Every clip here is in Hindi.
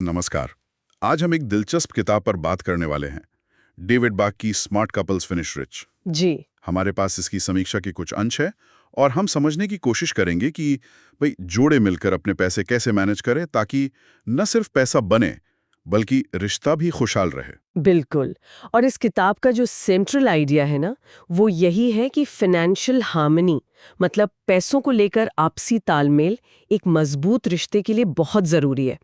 नमस्कार। आज हम एक दिलचस्प किताब पर बात करने वाले हैं, डेविड बाक की स्मार्ट कपल्स फिनिश रिच। जी। हमारे पास इसकी समीक्षा के कुछ अंश है और हम समझने की कोशिश करेंगे कि भाई जोड़े मिलकर अपने पैसे कैसे मैनेज करें ताकि न सिर्फ पैसा बने बल्कि रिश्ता भी खुशहाल रहे। बिल्कुल। और इस किताब का जो सेंट्रल आइडिया है ना, वो यही है कि फाइनेंशियल हार्मनी मतलब पैसों को लेकर आपसी तालमेल एक मजबूत रिश्ते के लिए बहुत जरूरी है।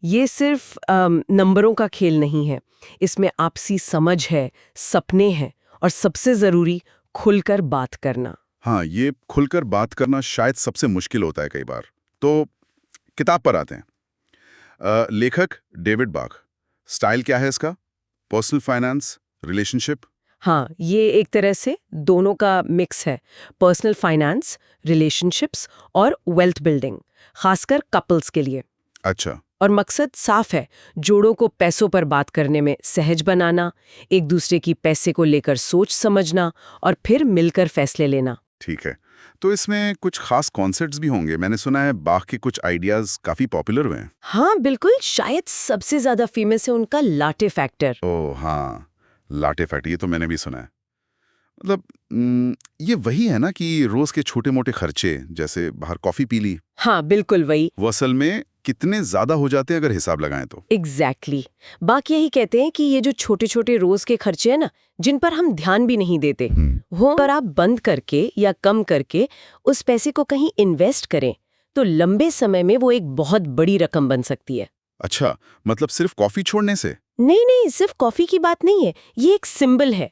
ये सिर्फ नंबरों का खेल नहीं है, इसमें आपसी समझ है, सपने हैं और सबसे जरूरी खुलकर बात करना। हाँ, ये खुलकर बात करना शायद सबसे मुश्किल होता है कई बार। तो किताब पर आते हैं। लेखक डेविड बाक। स्टाइल क्या है इसका? Personal finance, relationship? हाँ, ये एक तरह से दोनों का मिक्स है। पर्सनल फाइनेंस, रिलेशनशिप्स और वेल्थ बिल्डिंग, खासकर कपल्स के लिए। अच्छा। और मकसद साफ है, जोड़ों को पैसों पर बात करने में सहज बनाना, एक दूसरे की पैसे को लेकर सोच समझना और फिर मिलकर फैसले लेना। ठीक है। तो इसमें कुछ खास कॉन्सेप्ट्स भी होंगे। मैंने सुना है बाक के कुछ आइडियाज काफी पॉपुलर हुए हैं। हाँ बिल्कुल, शायद सबसे ज्यादा फेमस है उनका लाटे फैक्टर। ओह हाँ, लाटे फैक्ट, ये तो मैंने भी सुना है। मतलब ये वही है ना कि रोज के छोटे मोटे खर्चे जैसे बाहर कॉफी पी ली, हाँ बिल्कुल वही। वो असल में कितने ज्यादा हो जाते हैं अगर हिसाब लगाएं तो। एग्जैक्टली बाकी यही कहते हैं कि ये जो छोटे छोटे रोज के खर्चे हैं ना, जिन पर हम ध्यान भी नहीं देते, वो अगर आप बंद करके या कम करके उस पैसे को कहीं इन्वेस्ट करें तो लंबे समय में वो एक बहुत बड़ी रकम बन सकती है। अच्छा, मतलब सिर्फ कॉफी छोड़ने से? नहीं नहीं, सिर्फ कॉफी की बात नहीं है, ये एक सिंबल है।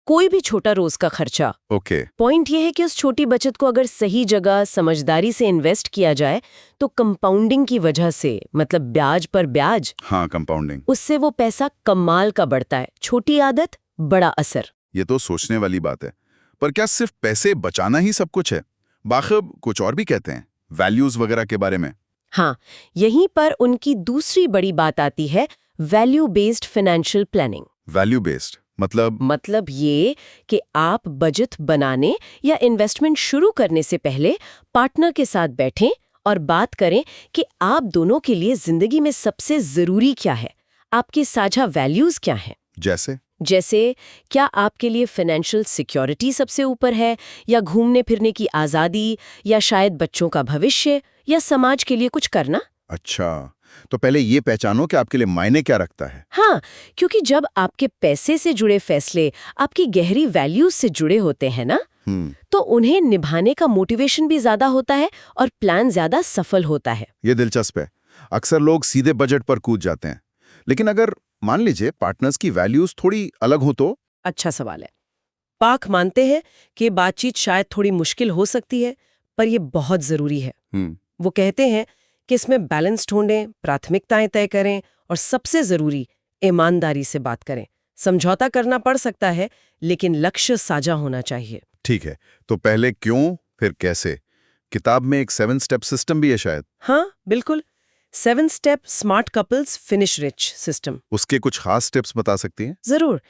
कोई भी छोटा रोज का खर्चा। ओके। पॉइंट ये है कि उस छोटी बचत को अगर सही जगह समझदारी से इन्वेस्ट किया जाए तो कंपाउंडिंग की वजह से, मतलब ब्याज पर ब्याज, हाँ, कंपाउंडिंग। उससे वो पैसा कमाल का बढ़ता है। छोटी आदत, बड़ा असर। ये तो सोचने वाली बात है। पर क्या सिर्फ पैसे बचाना ही सब कुछ है? बाखब कुछ और भी कहते हैं, वैल्यूज वगैरह के बारे में। हाँ, यहीं पर उनकी दूसरी बड़ी बात आती है, value based financial planning. Value based मतलब ये कि आप बजट बनाने या इन्वेस्टमेंट शुरू करने से पहले पार्टनर के साथ बैठें और बात करें कि आप दोनों के लिए जिंदगी में सबसे जरूरी क्या है, आपके साझा वैल्यूज क्या हैं। जैसे क्या आपके लिए फाइनेंशियल सिक्योरिटी सबसे ऊपर है, या घूमने फिरने की आज़ादी, या शायद बच्चों का भविष्य, या समाज के लिए कुछ करना। अच्छा, तो पहले ये पहचानो कि आपके लिए मायने क्या रखता है। हाँ, क्योंकि जब आपके पैसे से जुड़े फैसले आपकी गहरी वैल्यूज से जुड़े होते हैं ना, तो उन्हें निभाने का मोटिवेशन भी ज्यादा होता है और प्लान ज्यादा सफल होता है। ये दिलचस्प है। अक्सर लोग सीधे बजट पर कूद जाते हैं, लेकिन अगर मान लीजिए पार्टनर्स की वैल्यूज थोड़ी अलग हो तो? अच्छा सवाल है। पाक मानते हैं कि बातचीत शायद थोड़ी मुश्किल हो सकती है, पर यह बहुत जरूरी है। वो कहते हैं कि इसमें बैलेंस ढूंढें, प्राथमिकताएं तय करें और सबसे जरूरी, ईमानदारी से बात करें। समझौता करना पड़ सकता है, लेकिन लक्ष्य साझा होना चाहिए। ठीक है, तो पहले क्यों फिर कैसे। किताब में एक 7 स्टेप सिस्टम भी है शायद। हाँ बिल्कुल, 7 step smart couples finish rich system. उसके कुछ खास स्टेप्स बता सकती हैं? जरूर।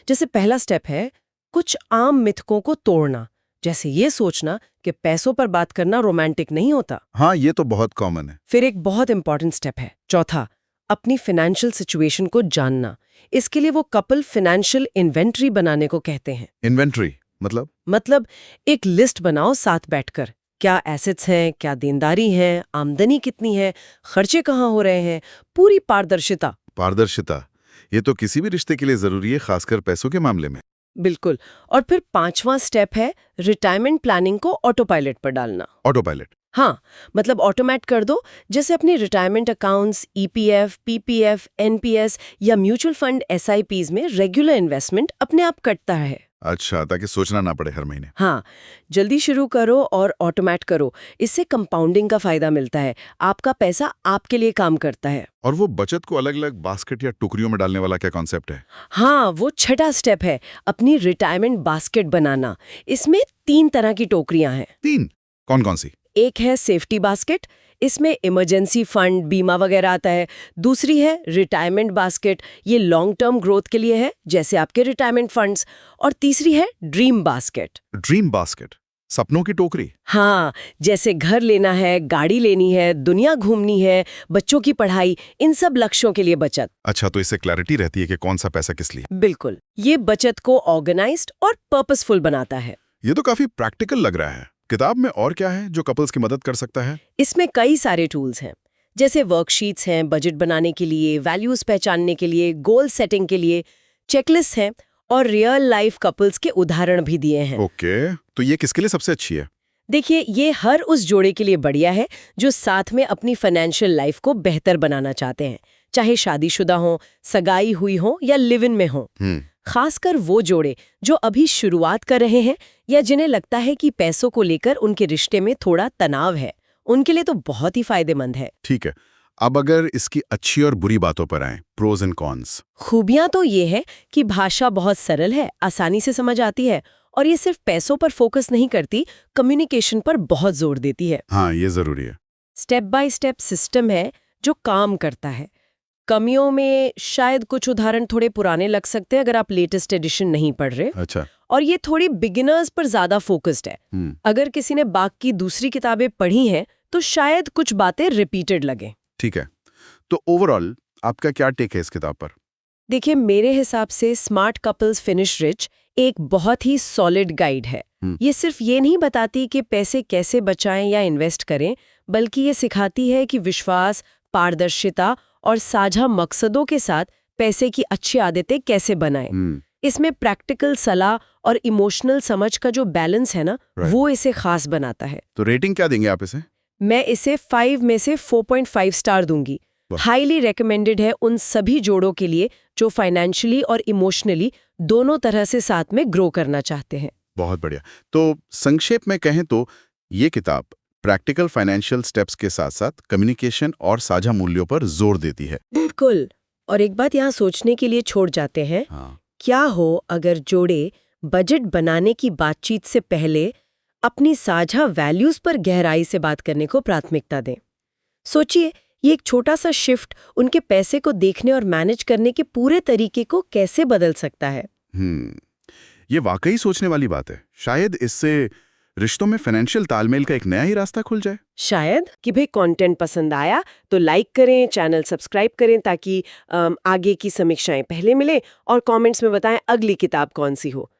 जैसे पहला स्टेप है कुछ आम मिथकों को तोड़ना, जैसे ये सोचना कि पैसों पर बात करना रोमांटिक नहीं होता। हाँ, ये तो बहुत कॉमन है। फिर एक बहुत इंपॉर्टेंट स्टेप है चौथा, अपनी फाइनेंशियल सिचुएशन को जानना। इसके लिए वो कपल फाइनेंशियल इन्वेंट्री बनाने को कहते हैं। इन्वेंट्री मतलब एक लिस्ट बनाओ साथ बैठकर, क्या एसेट्स हैं, क्या देनदारी हैं, आमदनी कितनी है, खर्चे कहाँ हो रहे हैं, पूरी पारदर्शिता। ये तो किसी भी रिश्ते के लिए जरूरी है, खासकर पैसों के मामले में। बिल्कुल। और फिर 5वां स्टेप है रिटायरमेंट प्लानिंग को ऑटो पायलट पर डालना। Auto pilot? हाँ, मतलब ऑटोमेट कर दो, जैसे अपनी retirement accounts, EPF, PPF, NPS या म्यूचुअल फंड एसआईपीज में रेगुलर इन्वेस्टमेंट अपने आप कटता है। अच्छा, ताकि सोचना ना पड़े हर महीने। हाँ, जल्दी शुरू करो और ऑटोमेट करो, इससे कंपाउंडिंग का फायदा मिलता है, आपका पैसा आपके लिए काम करता है। और वो बचत को अलग अलग बास्केट या टुकड़ियों में डालने वाला क्या कॉन्सेप्ट है? हाँ, वो छठा स्टेप है अपनी रिटायरमेंट बास्केट बनाना। इसमें 3 तरह की टोकरियां हैं। 3? कौन कौन सी? एक है सेफ्टी बास्केट, इसमें इमरजेंसी फंड, बीमा वगैरह आता है। दूसरी है रिटायरमेंट बास्केट, ये लॉन्ग टर्म ग्रोथ के लिए है, जैसे आपके रिटायरमेंट फंड्स। और तीसरी है ड्रीम बास्केट। ड्रीम बास्केट सपनों की टोकरी। हाँ, जैसे घर लेना है, गाड़ी लेनी है, दुनिया घूमनी है, बच्चों की पढ़ाई, इन सब लक्ष्यों के लिए बचत। अच्छा, तो इससे क्लैरिटी रहती है कि कौन सा पैसा किस लिए। बिल्कुल, ये बचत को ऑर्गेनाइज्ड और पर्पसफुल बनाता है। ये तो काफी प्रैक्टिकल लग रहा है। किताब में और क्या है जो कपल्स की मदद कर सकता है? इसमें कई सारे टूल्स हैं, जैसे वर्कशीट्स हैं बजट बनाने के लिए, वैल्यूज पहचानने के लिए, गोल सेटिंग के लिए, चेकलिस्ट हैं और रियल लाइफ कपल्स के उदाहरण भी दिए हैं। ओके, तो ये किसके लिए सबसे अच्छी है? देखिए, ये हर उस जोड़े के लिए बढ़िया है जो साथ में अपनी फाइनेंशियल लाइफ को बेहतर बनाना चाहते हैं, चाहे शादीशुदा हो, सगाई हुई हो या लिव इन में हो। खासकर वो जोड़े जो अभी शुरुआत कर रहे हैं या जिन्हें लगता है कि पैसों को लेकर उनके रिश्ते में थोड़ा तनाव है, उनके लिए तो बहुत ही फायदेमंद है। ठीक है, अब अगर इसकी अच्छी और बुरी बातों पर आए, प्रोज एंड कॉन्स। खूबियां तो ये है कि भाषा बहुत सरल है, आसानी से समझ आती है और ये सिर्फ पैसों पर फोकस नहीं करती, कम्युनिकेशन पर बहुत जोर देती है। हाँ, ये जरूरी है। स्टेप बाय स्टेप सिस्टम है जो काम करता है। कमियों में शायद कुछ उदाहरण थोड़े पुराने लग सकते हैं अगर आप लेटेस्ट एडिशन नहीं पढ़ रहे, अच्छा। और ये थोड़ी बिगिनर्स पर ज्यादा फोकस्ड है। अगर किसी ने बाकी दूसरी किताबें पढ़ी हैं तो शायद कुछ बातें रिपीटेड लगे। ठीक है, तो ओवरऑल आपका क्या टेक है इस किताब पर? देखिए, मेरे हिसाब से स्मार्ट कपल्स फिनिश रिच एक बहुत ही सॉलिड गाइड है। ये सिर्फ ये नहीं बताती कि पैसे कैसे बचाएं या इन्वेस्ट करें, बल्कि ये सिखाती है कि विश्वास, पारदर्शिता और साझा मकसदों के साथ पैसे की अच्छी आदतें कैसे बनाएं। इसमें प्रैक्टिकल सलाह और इमोशनल समझ का जो बैलेंस है ना, वो इसे खास बनाता है। तो रेटिंग क्या देंगे आप इसे? मैं इसे 5 में से 4.5 स्टार दूंगी। हाईली रेकमेंडेड है उन सभी जोड़ों के लिए जो फाइनेंशियली और इमोशनली दोनों तरह से साथ में ग्रो करना चाहते हैं। बहुत बढ़िया। तो संक्षेप में कहें तो ये किताब प्रैक्टिकल फाइनेंशियल स्टेप्स के साथ साथ कम्युनिकेशन और साझा मूल्यों पर जोर देती है। बिल्कुल। और एक बात यहाँ सोचने के लिए छोड़ जाते हैं, क्या हो अगर जोड़े बजट बनाने की बातचीत से पहले अपनी साझा वैल्यूज पर गहराई से बात करने को प्राथमिकता दें। सोचिए, ये एक छोटा सा शिफ्ट उनके पैसे को देखने और मैनेज करने के पूरे तरीके को कैसे बदल सकता है। ये वाकई सोचने वाली बात है। शायद इससे रिश्तों में फाइनेंशियल तालमेल का एक नया ही रास्ता खुल जाए। शायद कि भाई कंटेंट पसंद आया तो लाइक करें, चैनल सब्सक्राइब करें ताकि आगे की समीक्षाएं पहले मिले, और कमेंट्स में बताएं अगली किताब कौन सी हो।